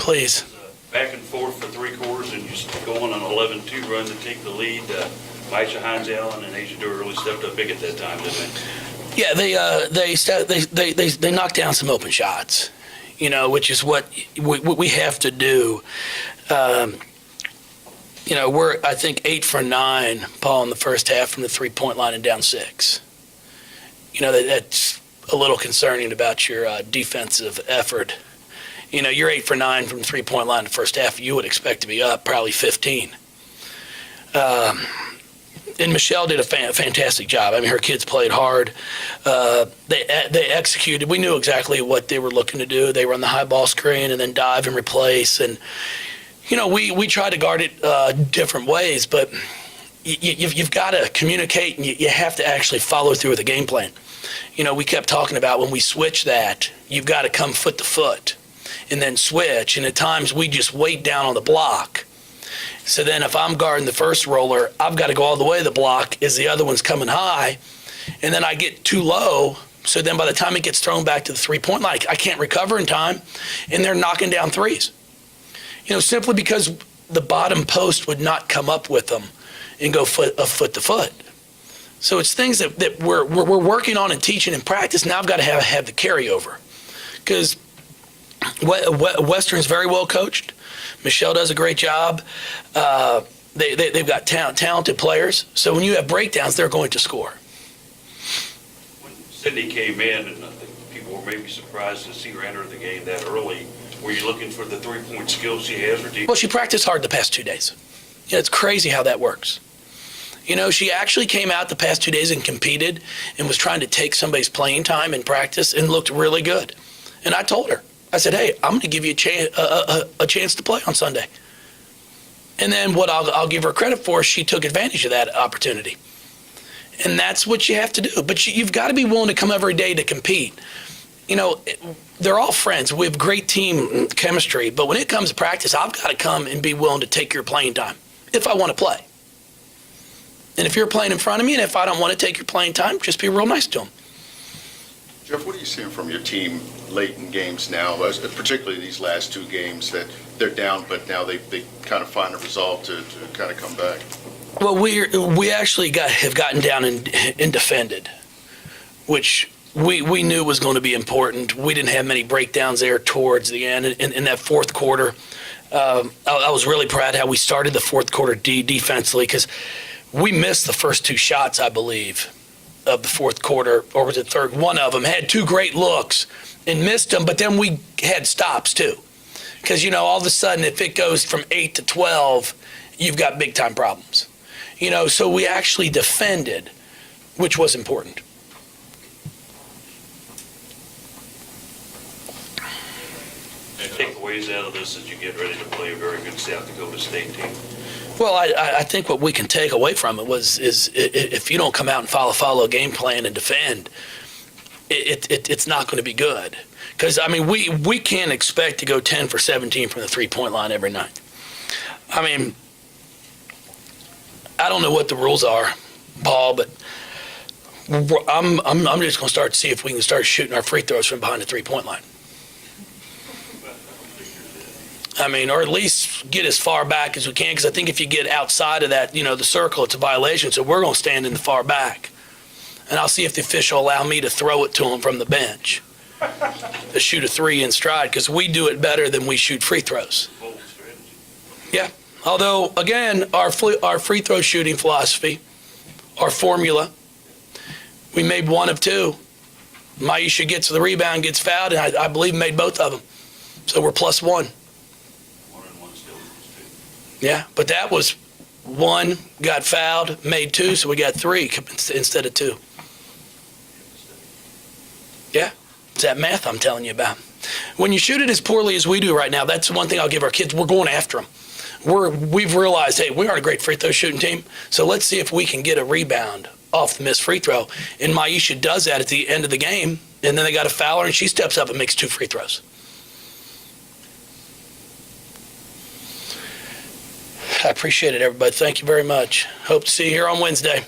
please. Back and forth for 3 quarters, and you go on an 11-2 run to take the lead. Maisha Hines-Allen and Asia Dewar really stepped up big at that time, didn't they? Yeah, they knocked down some open shots, which is what we have to do. We're, I think, 8 for 9, Paul, in the first half from the three-point line and down 6. That's a little concerning about your defensive effort. You're 8 for 9 from the three-point line in the first half. You would expect to be up probably 15. And Michelle did a fantastic job. I mean, her kids played hard. They executed. We knew exactly what they were looking to do. They run the high ball screen and then dive and replace. And, we try to guard it different ways, but you've got to communicate, and you have to actually follow through with the game plan. We kept talking about when we switch that, you've got to come foot to foot and then switch. And at times we just wait down on the block. So then if I'm guarding the first roller, I've got to go all the way to the block as the other one's coming high. And then I get too low. So then by the time it gets thrown back to the three-point line, I can't recover in time. And they're knocking down threes. Simply because the bottom post would not come up with them and go foot to foot. So it's things that we're working on and teaching in practice. Now I've got to have the carryover. Because Western's very well coached. Michelle does a great job. They've got talented players. So when you have breakdowns, they're going to score. When Sydney came in, and I think people were maybe surprised to see her enter the game that early, were you looking for the three-point skills she has? Well, she practiced hard the past 2 days. It's crazy how that works. She actually came out the past 2 days and competed and was trying to take somebody's playing time in practice and looked really good. And I told her, I said, hey, I'm going to give you a chance to play on Sunday. And then what I'll give her credit for, she took advantage of that opportunity. And that's what you have to do. But you've got to be willing to come every day to compete. They're all friends. We have great team chemistry. But when it comes to practice, I've got to come and be willing to take your playing time if I want to play. And if you're playing in front of me, and if I don't want to take your playing time, just be real nice to them. Jeff, what are you seeing from your team late in games now, particularly these last 2 games that they're down, but now they kind of find a resolve to kind of come back? Well, we actually have gotten down and defended, which we knew was going to be important. We didn't have many breakdowns there towards the end. In that fourth quarter, I was really proud how we started the fourth quarter defensively, because we missed the first 2 shots, I believe, of the fourth quarter, or was it third? One of them had 2 great looks and missed them, but then we had stops too. Because, all of a sudden, if it goes from 8 to 12, you've got big-time problems. So we actually defended, which was important. Takeaways out of this as you get ready to play a very good South Dakota State team? Well, I think what we can take away from it is if you don't come out and follow a game plan and defend, it's not going to be good. Because, we can't expect to go 10 for 17 from the three-point line every night. I don't know what the rules are, Paul, but I'm just going to start to see if we can start shooting our free throws from behind the three-point line. Or at least get as far back as we can, because I think if you get outside of that, the circle, it's a violation. So we're going to stand in the far back. And I'll see if the official will allow me to throw it to him from the bench to shoot a 3 in stride, because we do it better than we shoot free throws. Yeah. Although, again, our free throw shooting philosophy, our formula, we made 1 of 2. Maisha gets the rebound, gets fouled, and I believe made both of them. So we're +1. Yeah, but that was 1, got fouled, made 2, so we got 3 instead of 2. Yeah, it's that math I'm telling you about. When you shoot it as poorly as we do right now, that's one thing I'll give our kids. We're going after them. We've realized, hey, we aren't a great free throw shooting team, so let's see if we can get a rebound off the missed free throw. And Maisha does that at the end of the game, and then they got a foul her, and she steps up and makes 2 free throws. I appreciate it, everybody. Thank you very much. Hope to see you here on Wednesday.